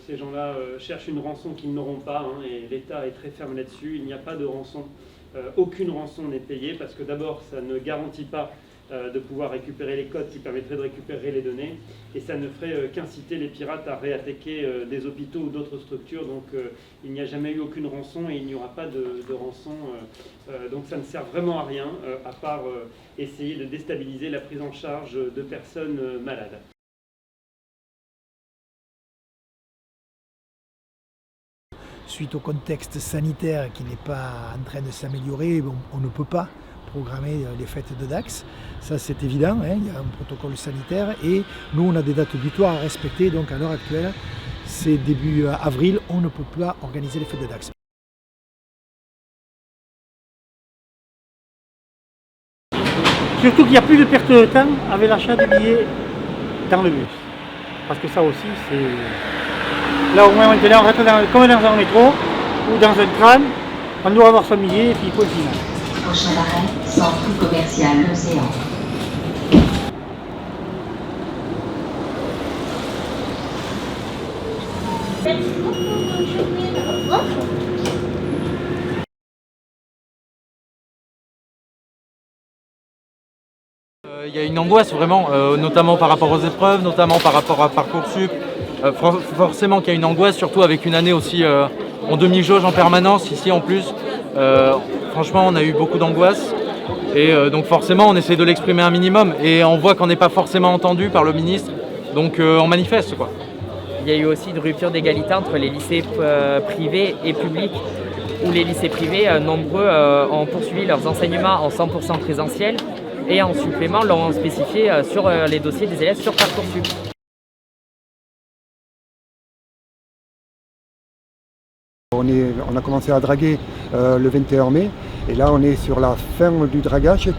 Ces gens-là cherchent une rançon qu'ils n'auront pas, hein, et l'État est très ferme là-dessus. Il n'y a pas de rançon. Aucune rançon n'est payée parce que d'abord, ça ne garantit pas de pouvoir récupérer les codes qui permettraient de récupérer les données, et ça ne ferait qu'inciter les pirates à réattaquer des hôpitaux ou d'autres structures. Donc il n'y a jamais eu aucune rançon et il n'y aura pas de rançon. Donc ça ne sert vraiment à rien, à part essayer de déstabiliser la prise en charge de personnes malades. Suite au contexte sanitaire qui n'est pas en train de s'améliorer, on ne peut pas programmer les fêtes de Dax. Ça, c'est évident, hein, il y a un protocole sanitaire et nous, on a des dates butoirs à respecter. Donc à l'heure actuelle, c'est début avril, on ne peut pas organiser les fêtes de Dax. Surtout qu'il n'y a plus de perte de temps avec l'achat des billets dans le bus. Parce que ça aussi, c'est... Là au moins maintenant, on rentre comme dans un métro ou dans un tram, on doit avoir son billet et puis point final. Prochain arrêt, centre commercial L'Océan. Il y a une angoisse vraiment, notamment par rapport aux épreuves, notamment par rapport à Parcoursup. Forcément qu'il y a une angoisse, surtout avec une année aussi en demi-jauge en permanence ici en plus. Franchement, on a eu beaucoup d'angoisse et donc forcément on essaie de l'exprimer un minimum et on voit qu'on n'est pas forcément entendu par le ministre, donc on manifeste quoi. Il y a eu aussi une rupture d'égalité entre les lycées privés et publics, où les lycées privés, nombreux, ont poursuivi leurs enseignements en 100% présentiel et en supplément l'ont spécifié sur les dossiers des élèves sur Parcoursup. On a commencé à draguer le 21 mai et là on est sur la fin du dragage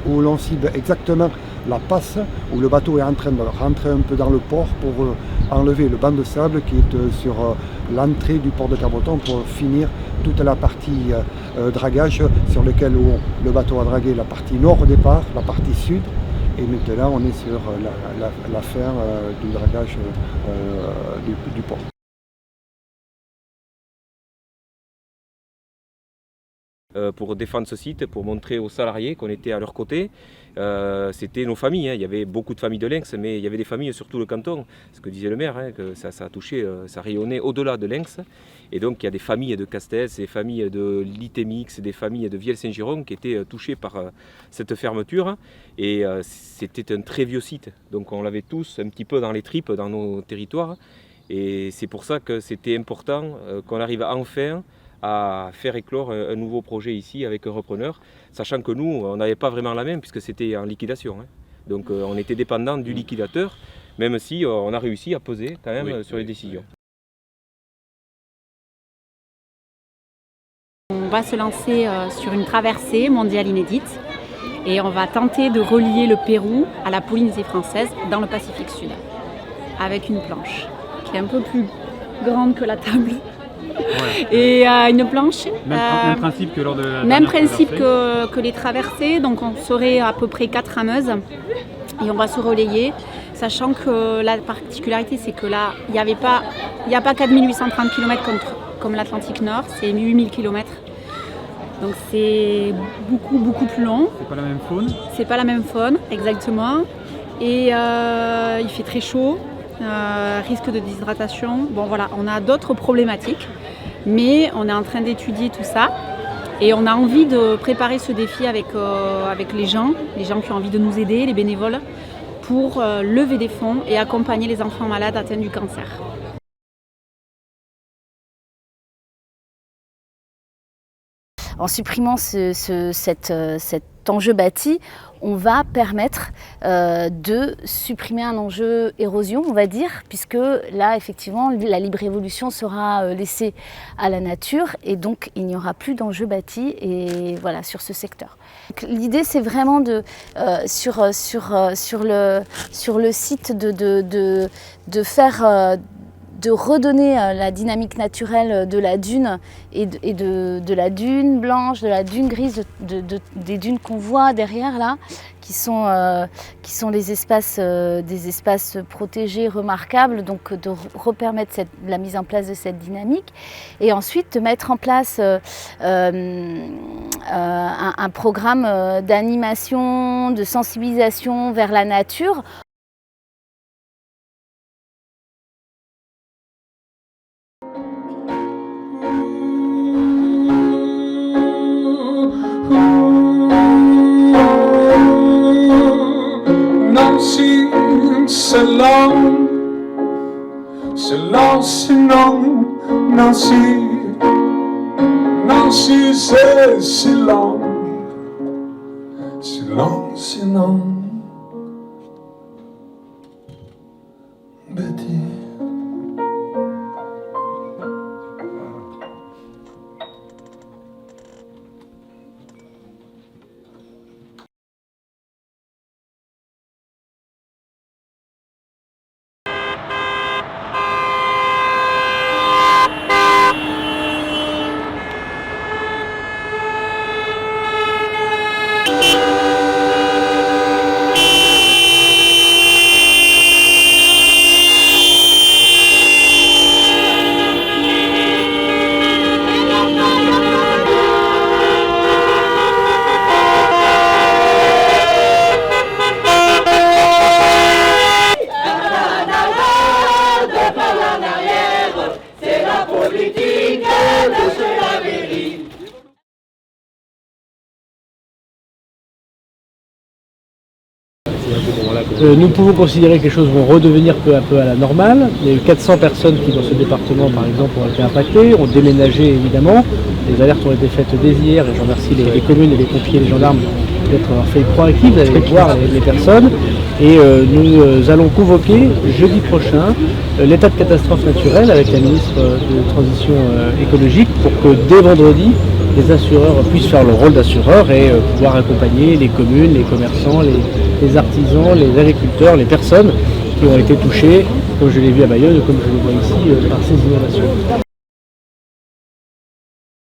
où l'on cible exactement la passe où le bateau est en train de rentrer un peu dans le port pour enlever le banc de sable qui est sur l'entrée du port de Cabreton pour finir toute la partie dragage sur lequel le bateau a dragué la partie nord au départ, la partie sud, et maintenant on est sur la fin du dragage du port. Pour défendre ce site, pour montrer aux salariés qu'on était à leur côté. C'était nos familles, hein. Il y avait beaucoup de familles de lynx, mais il y avait des familles sur tout le canton, ce que disait le maire, hein, que ça a touché, ça rayonnait au-delà de lynx. Et donc il y a des familles de Castel, des familles de Litémix, des familles de Vielle-Saint-Giron qui étaient touchées par cette fermeture. Et c'était un très vieux site, donc on l'avait tous un petit peu dans les tripes dans nos territoires. Et c'est pour ça que c'était important qu'on arrive enfin à faire éclore un nouveau projet ici avec un repreneur, sachant que nous, on n'avait pas vraiment la main puisque c'était en liquidation. Hein. Donc on était dépendant du liquidateur, même si on a réussi à peser quand même sur les décisions. On va se lancer sur une traversée mondiale inédite et on va tenter de relier le Pérou à la Polynésie française dans le Pacifique Sud avec une planche qui est un peu plus grande que la table. Ouais. Et une planche. Même principe que lors de la même principe que les traversées, donc on serait à peu près 4 rameuses et on va se relayer, sachant que la particularité c'est que là, il n'y a pas 4830 km comme l'Atlantique Nord, c'est 8000 km. Donc c'est beaucoup plus long. C'est pas la même faune. C'est pas la même faune, exactement. Et il fait très chaud. Risque de déshydratation. Bon voilà, on a d'autres problématiques, mais on est en train d'étudier tout ça et on a envie de préparer ce défi avec les gens qui ont envie de nous aider, les bénévoles, pour lever des fonds et accompagner les enfants malades atteints du cancer. En supprimant cet enjeu bâti, on va permettre de supprimer un enjeu érosion, on va dire, puisque là, effectivement, la libre évolution sera laissée à la nature et donc il n'y aura plus d'enjeu bâti et voilà, sur ce secteur. L'idée, c'est vraiment sur le site de de redonner la dynamique naturelle de la dune et de la dune blanche, de la dune grise, des dunes qu'on voit derrière là, qui sont des espaces protégés remarquables, donc de repermettre la mise en place de cette dynamique et ensuite de mettre en place un programme d'animation, de sensibilisation vers la nature. Nancy, c'est long, sinon, Nancy, Nancy, c'est si long, sinon, Betty. Nous pouvons considérer que les choses vont redevenir peu à peu à la normale. Il y a eu 400 personnes qui, dans ce département, par exemple, ont été impactées, ont déménagé évidemment. Les alertes ont été faites dès hier et je remercie les communes et les pompiers et les gendarmes d'être fait proactifs, d'aller voir les personnes. Et nous allons convoquer jeudi prochain l'état de catastrophe naturelle avec la ministre de Transition écologique pour que dès vendredi, les assureurs puissent faire leur rôle d'assureur et pouvoir accompagner les communes, les commerçants, les artisans, les agriculteurs, les personnes qui ont été touchées, comme je l'ai vu à Bayonne, comme je le vois ici, par ces inondations.